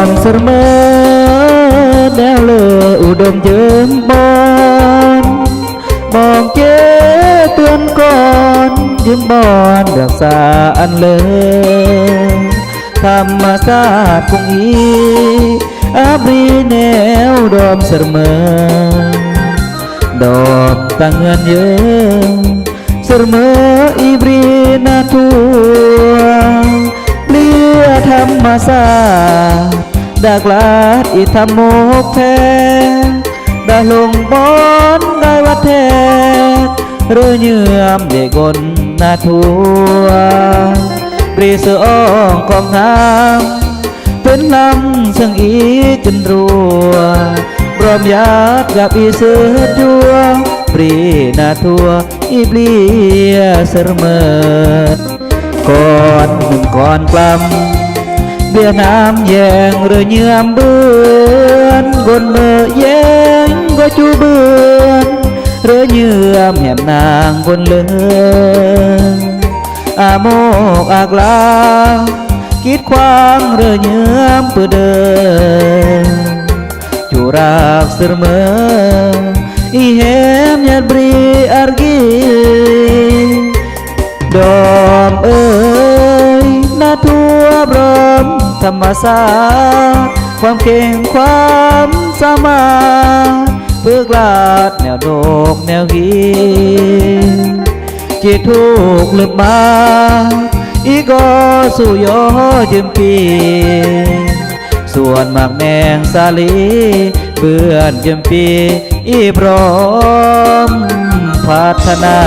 มเสมอแนวเลออุดมเยิมบอนมองเจ้เตือนก่อนยืมบอนรักษาอันเลยธรรมศาสตร์คงอีอาบรีแนวดอมเสมอดอมตั้งเงินเยอะเสมออีบรีนาทัวเลียธรรมศาสตร์ดากลาดอิธรรมโมกแท้ดาลงบอนได้วัดแท้เรือเยื่อมเด็กกนนาทัวปรีเสืออ้องของทางเป็นลำเชิงอีจนรัวพร้อมญาติกับอีเสือดัวปรีนาทัวอีเปลียเสมอก่อนหนึ่งก่อนกลำเบียน้ำแยงเรือเยื่อมเบือนกนเมื่อแยงก็จูเบือนเรือเยื่อมแหมนางบนเลืออาโมกอากลาคิดควางเรือเยื่อมเพื่อเดินจูรักเสมออีเห็มยัดบรีอาร์กีดอมเอ้ยนาทัวบรมธรรมศาสตร์ความเก่งความสามารถเพื่อกลาดแนวโดกแนวกีจิตทุกข์ลึกมาอีก็สู่ยอยืมปีส่วนมากแมงสาลีเพื่อนยืมปีอีพร้อมพัฒนา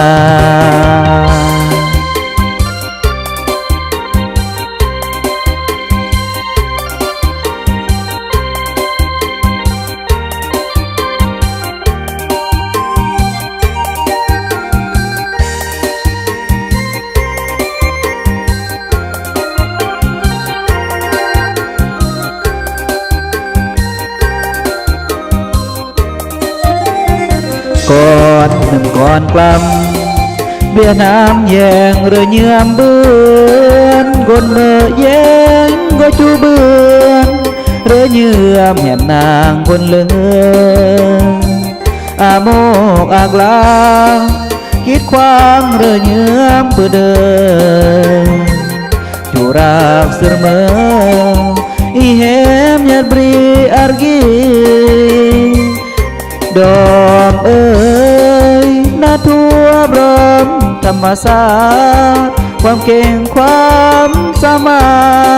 ก่อนหนึ่งก่อนกลำเบียน้ำแยงเรือเยื่อมเบือนกนเมื่อแยงก็จูเบือนเรือเยื่อมแหมนางบนเลืออาโมกอากลาคิดควางเรือเยื่อมเพื่อเดินจูรักเสมออีเห็มยัดบรีอาร์กีดอมเอ้ยนาทัวบรมธรรมศาสตร์ความเก่งความสามา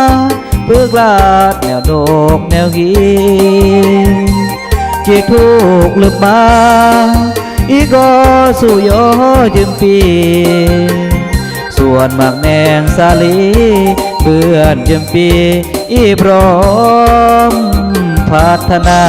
รถเพื่อกลาดแนวโดกแนวกีจิตทุกข์ลึกมาอีก็สู่ยอยืมปีส่วนมากแมงสาลีเพื่อนยืมปีอีพร้อมพัฒนา